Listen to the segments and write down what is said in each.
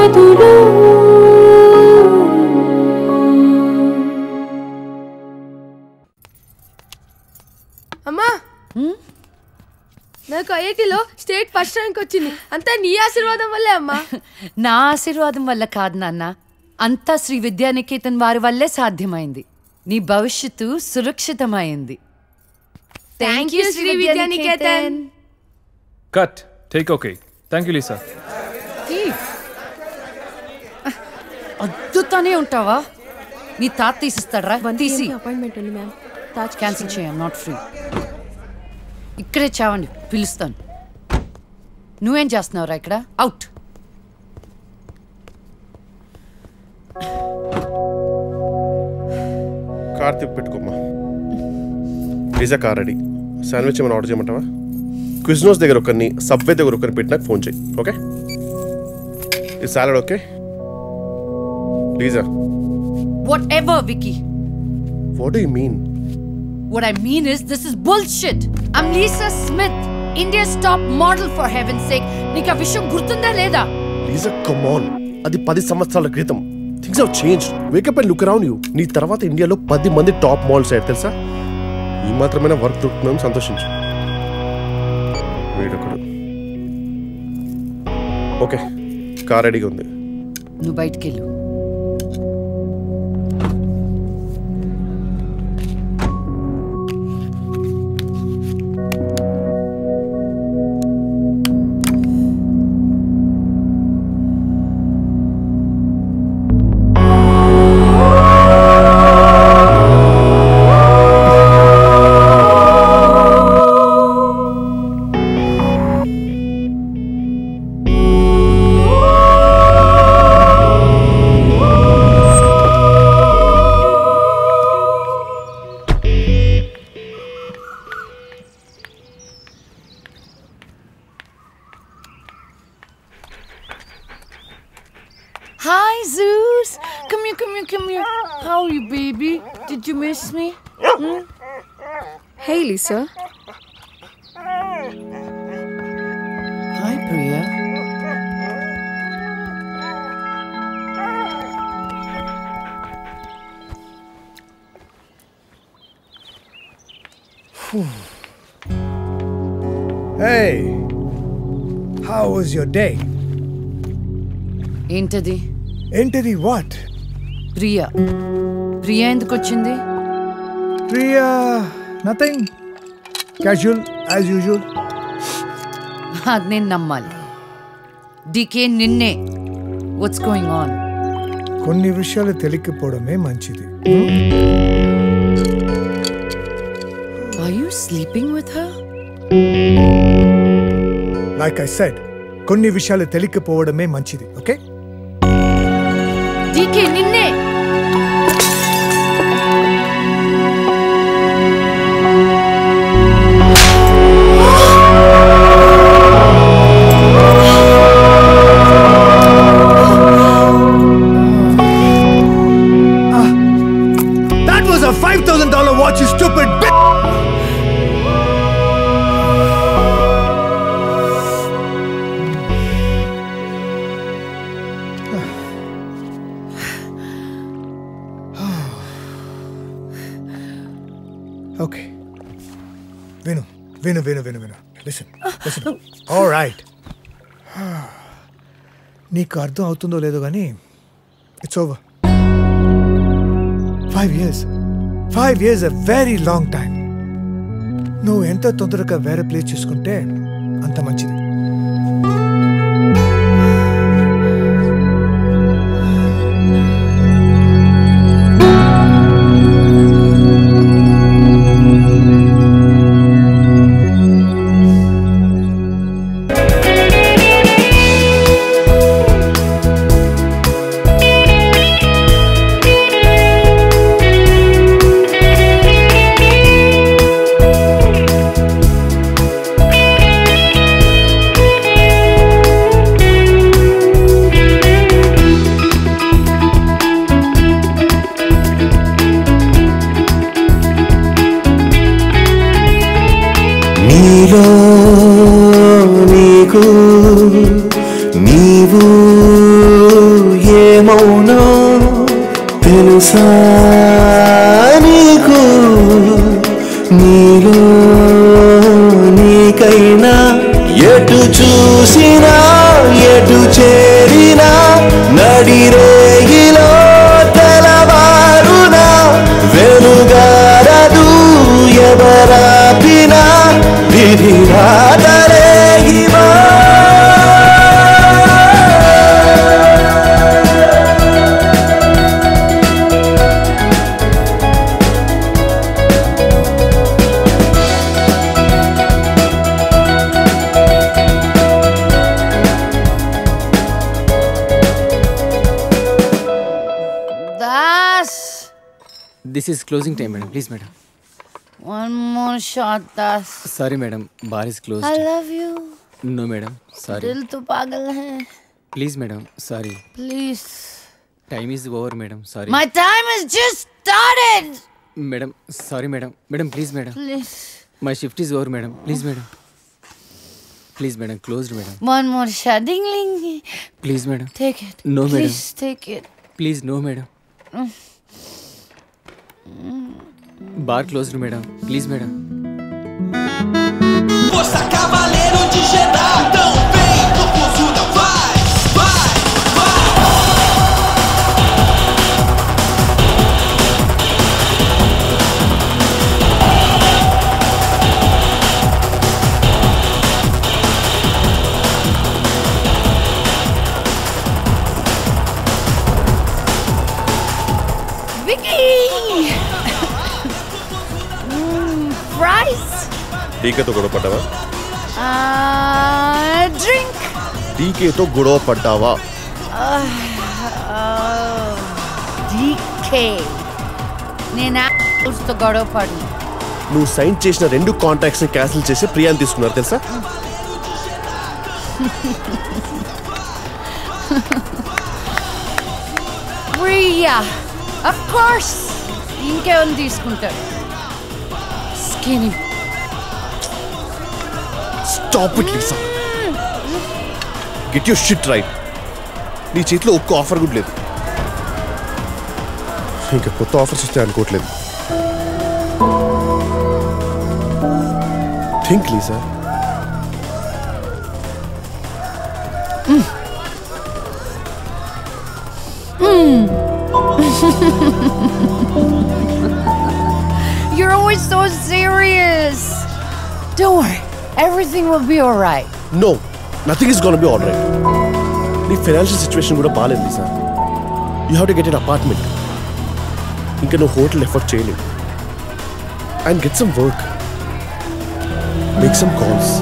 గదులు అమ్మా నాకు ఐఐటిలో స్టేట్ ఫస్ట్ ర్యాంక్ వచ్చింది అంతా నీ ఆశీర్వాదం వల్లే అమ్మా. నా ఆశీర్వాదం వల్ల కాదు నాన్న, అంతా శ్రీ విద్యానికేతన్ వారి వల్లే సాధ్యమైంది. నీ భవిష్యత్తు సురక్షితమైంది. Thank you Shri Vidyanikethan. Cut take okay. Thank you Lisa. అద్దుతానే ఉంటావా? నీ తాత తీసిస్తాడరా? తీసి అపాయింట్మెంట్ ఉంది మ్యామ్. తాజ్ క్యాన్సిల్ చేయం, నాట్ ఫ్రీ. ఇక్కడే చావండి, పిలుస్తాను. నువ్వేం చేస్తున్నావురా ఇక్కడ? అవుట్. కార్ తిప్పి పెట్టుకోమ్మా. Pizza car ready. శాండ్విచ్ ఏమైనా ఆర్డర్ చేయమంటావా? క్విజ్నోస్ దగ్గర ఒకరిని, సబ్వే దగ్గర ఒకరిని పెట్టి నాకు ఫోన్ చేయి. ఓకే? ఈ salad okay? లీజా. Whatever, Vicky. What do you mean? What I mean is, this is bullshit. I'm Lisa Smith, India's top model, for heaven's sake. Nika visham gurtunda leda? Lisa, come on. అది 10 సంవత్సరాల క్రితం. Things have changed. Wake up and look around you. నీ తర్వాత ఇండియాలో 10 మంది top models అయ్యారు తెలుసా? ఈ మాత్రమైన వర్క్ దొరుకుతుందని సంతోషించు. వీడొకడు. ఓకే, కార్ రెడీగా ఉంది. నువ్వు బయటికి వెళ్ళు. Hi, Zeus. Come here, come here, come here. How are you, baby? Did you miss me? Hey, Lisa. Hi, Priya. Hey, how was your day? ఏంటది? Entity what? ప్రియా. ప్రియా ఎందుకు వచ్చింది? Priya, nothing. Casual, as usual. అది నేను నమ్మాలి. DK నిన్నే. What's going on? కొన్ని విషయాలు తెలియకపోవడమే మంచిది. Are you sleeping with her? Like I said, కొన్ని విషయాలు తెలియకపోవడమే మంచిది. ఓకే? డీకే నిన్నే. That was a $5,000 watch, you stupid bitch! Okay. Vinu. Listen. All right. నీకు అర్థం అవుతుందో లేదో కానీ it's over. 5 years. 5 years a very long time. నువ్వు ఎంత తొందరగా వేరే ప్లేస్ చూసుకుంటే అంత మంచిది. నీలో నీకు నీవు తెలుసా నీకు నీలో నీకైనా ఎటు చూసినా ఎటు చేరినా నడిరేగిలో తెలవారునా వెలుగారదు ఎవరాపినా విధి రాదరేగివా This is closing time, madam. Please, madam. One more shot, Das. Sorry, madam. Bar is closed. I love you. No, madam. Sorry. दिल तो पागल है. Please, madam. Sorry. Please. Time is over, madam. Sorry. My time has just started. Madam. Sorry, madam. Madam, please, madam. Please. My shift is over, madam. Please, madam. Please, madam. Closed, madam. One more shot. Ding, ding. Please, madam. Take it. No, madam. Please take it. Please, no, madam. Bar closed, madam. Please, madam. Força Cavaleiro de Jedi, então vem, Tokuzuda, vai, vai, vai. Vicky! Fries? డీకేతో గొడవ పడ్డావా? Drink. డీకేతో గొడవ పడ్డావా? DK. నేను తో గొడవ పడ్డా. నువ్వు sign చేసిన 2 కాంట్రాక్ట్స్ ని క్యాన్సిల్ చేసి ప్రియాని తీసుకున్నారు తెలుసా? ప్రియా. Of course. ఇంకేమని తీసుకుంటారు? Skinny. Stop it, Lisa. Get your shit right. నీ చేతిలో ఒక్క ఆఫర్ కూడా లేదు. ఇంకా కొత్త ఆఫర్స్ వస్తాయి అనుకోవట్లేదు. Think Lisa. You're always so serious. Don't worry. Everything will be all right. No, nothing is gonna be all right. నీ ఫైనాన్షియల్ సిచ్యువేషన్ కూడా బాగాలేదు Lisa. You have to get an apartment. ఇంకా నువ్వు హోటల్ ఎఫర్ట్ చేయలేవు. And get some work. Make some calls.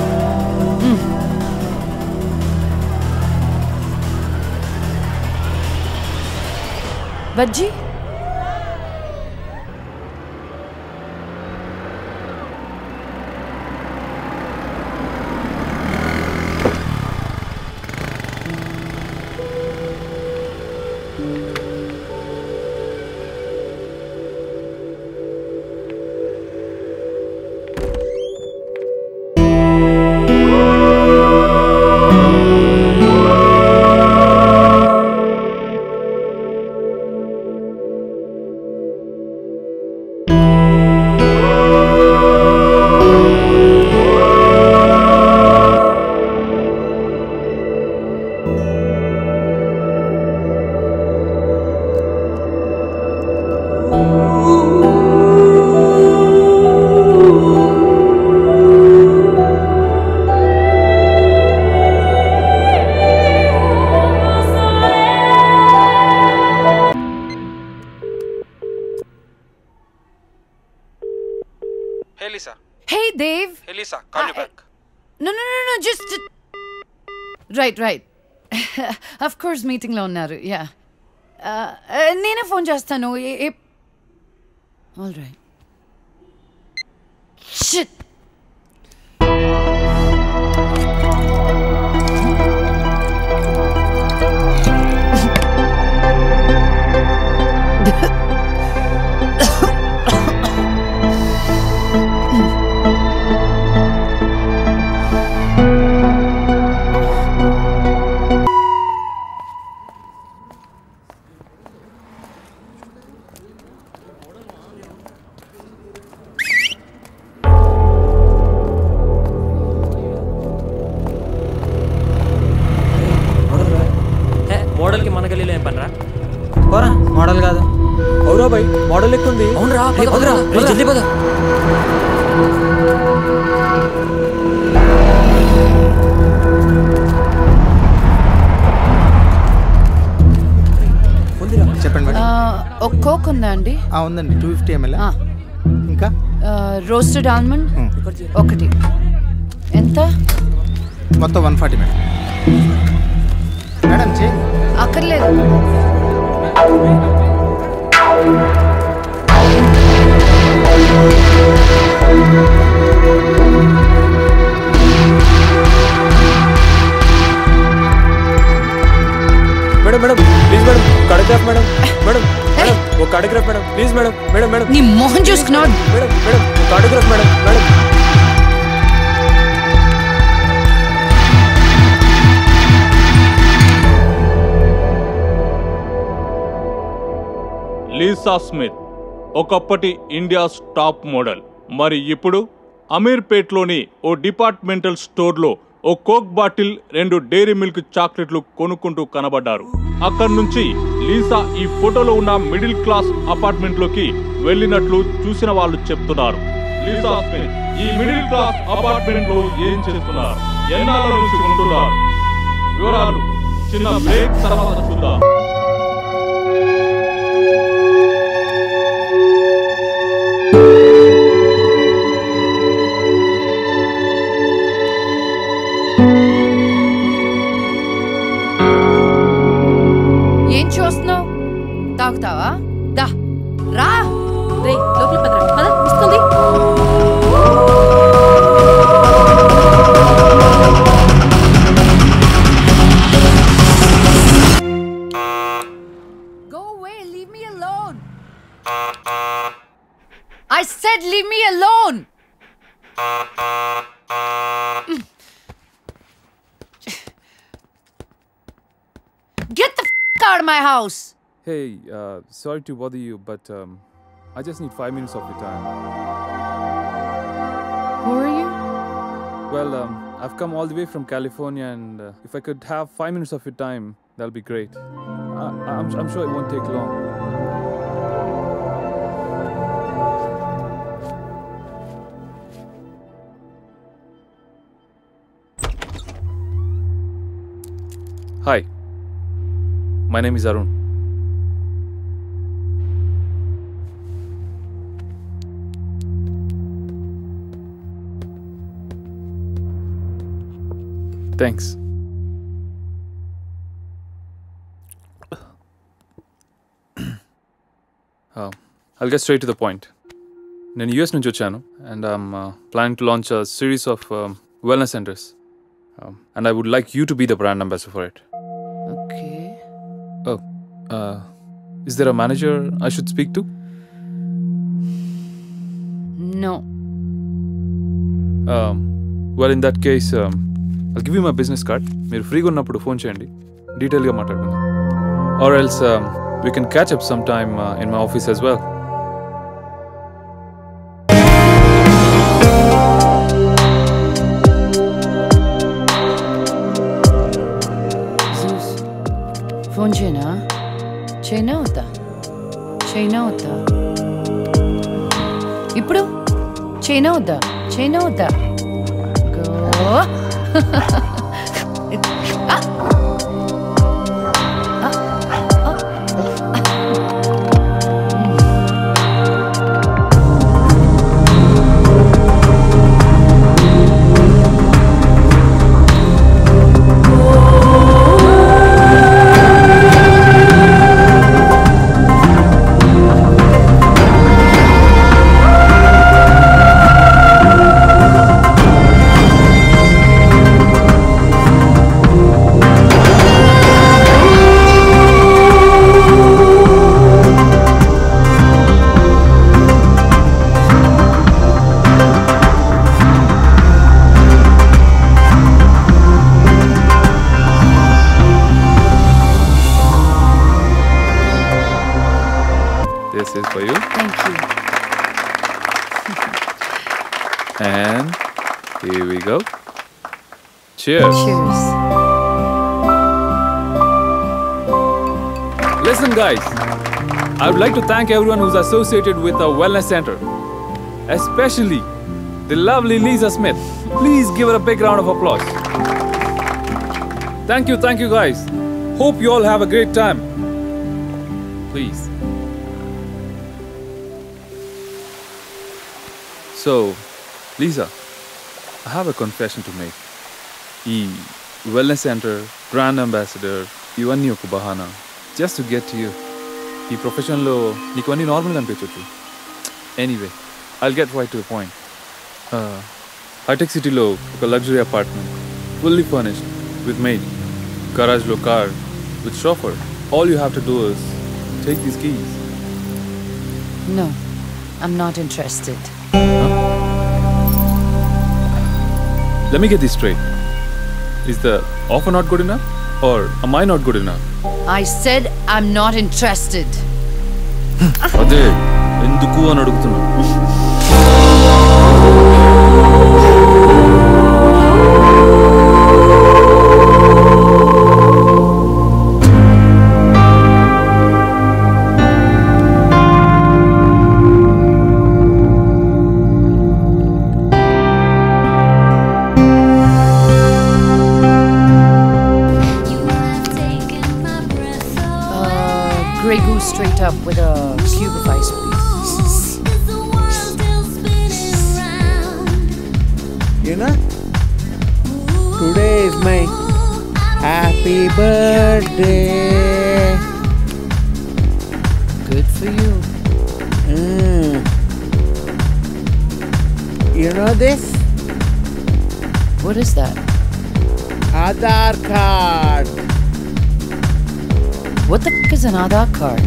Bajji? Hey Lisa. Hey, Dave. Hey Lisa, call you back. No, just... Right. Of course, meeting lo unnaru. Yeah. Nene phone chestanu. All right. Shit. జల్దీ పద. చెప్పండి madam. ఒక coke ఉందా అండి? ఉందండి, 250 ml. ఇంకా roasted almond ఒకటి. ఎంత? మొత్తం 140 మేడం. మేడం చే అక్కర్లేదు. Madam madam please madam, cardiograph madam. Madam madam ఓ cardiograph madam please madam. Madam madam నీ మొహం చూసుకున్నావు. Madam madam cardiograph madam. Madam Lisa Smith ఒకప్పటి ఇండియాస్ టాప్ మోడల్. మరి ఇప్పుడు అమీర్పేట్లోని ఓ డిపార్ట్మెంటల్ స్టోర్లో ఓ కోక్ బాటిల్, 2 డైరీ మిల్క్ చాక్లెట్లు కొనుక్కుంటూ కనబడ్డారు. అక్కడి నుంచి లీసా ఈ ఫోటోలో ఉన్న మిడిల్ క్లాస్ అపార్ట్మెంట్లోకి వెళ్ళినట్లు చూసిన వాళ్ళు చెప్తున్నారు. లీసా స్మిత్ ఈ మిడిల్ క్లాస్ అపార్ట్మెంట్ లో ఏం చేస్తున్నారు, ఎన్నాళ్ళ నుంచి ఉంటున్నారు, వివరాలు చిన్న బ్రేక్ తర్వాత చూద్దాం. ఏం చూస్తున్నావు? తాగుతావా? దా రా. రే లోపల పదరా, పద వస్తుంది. Go away, leave me alone. I said leave me alone. Get the out of my house. Hey, sorry to bother you, but I just need 5 minutes of your time. Who are you? Well, I've come all the way from California, and if I could have 5 minutes of your time, that'll be great. I'm sure it won't take long. Hi, my name is Arun. Thanks. I'll get straight to the point. నేను US నుంచి వచ్చాను, and I'm planning to launch a series of wellness centers, and I would like you to be the brand ambassador for it. Okay. Oh, is there a manager I should speak to? No. Well, in that case, I'll give you my business card. మీరు ఫ్రీగా ఉన్నప్పుడు phone చేయండి, డీటెయిల్గా మాట్లాడుకుందాం. Or else we can catch up sometime in my office as well. Phone చేయనా? China అవుతా, China అవుతా. ఇప్పుడు చైనా అవుతా, చైనా అవుతా. Go. This is for you. Thank you. And here we go. Cheers. Cheers. Let's Listen, guys. I would like to thank everyone who's associated with our wellness center, especially the lovely Lisa Smith. Please give her a big round of applause. Thank you, guys. Hope you all have a great time. Please. So, Lisa, I have a confession to make. ఈ wellness center, brand ambassador, ఇవన్నీ ఒక బహానా just to get to you. ఈ ప్రొఫెషన్లో నీకు అన్నీ నార్మల్గా అనిపించవచ్చు. Anyway I'll get right to the point. Hitech సిటీలో ఒక luxury apartment, fully furnished with maid, గరాజ్లో car with chauffeur. All you have to do is take these keys. No, I'm not interested. Let me get this straight. Is the offer not good enough? Or am I not good enough? I said I'm not interested. అదే ఎందుకు అని అడుగుతున్నా. Grey Goose straight up with a cube of ice, please. You know, today is my happy birthday. Good for you. You know this? What is that? Aadhaar card. What the f*** is an Aadhaar card?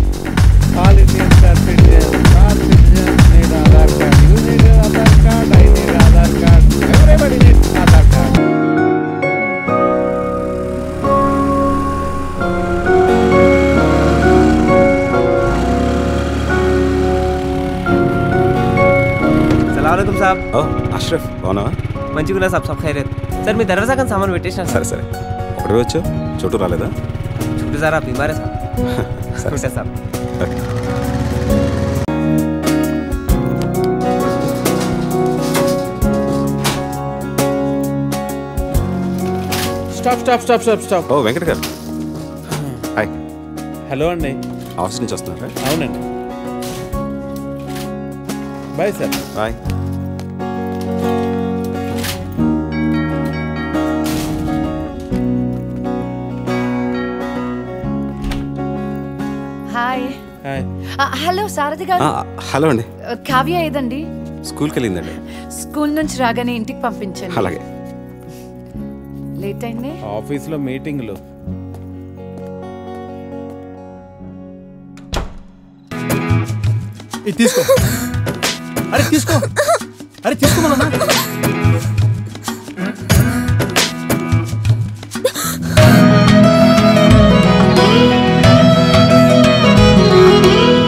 All Indians are citizens. All citizens need Aadhaar card. You need Aadhaar card. I need Aadhaar card. Everybody needs Aadhaar card. सलामकुम साहब. అష్రఫ్ అవునా? మంచిగున్నా సాబ్ sub ఖైరత్. Sir మీ దర్వాజా కానీ సామాన్ పెట్టేసిన. సరే సరే ఒకటి వచ్చావు, చోటు రాలేదా? छोटू सारा बीमार है साहब. छोटा साहब. స్టాప్. ఓ వెంకట గారు, హాయ్. హలో అండి. ఆఫీస్ నుంచి వస్తున్నారా? అవునండి. Bye sir. Bye. Hi. Hi. Hello Sarathi garu. Hello అండి. కావ్య ఏదండి? స్కూల్కి వెళ్ళిందండి. స్కూల్ నుంచి రాగానే ఇంటికి పంపించండి. అలాగే. లేట్ అయింది. ఆఫీస్లో మీటింగ్లు. ఇది తీసుకో. అరే తీసుకో.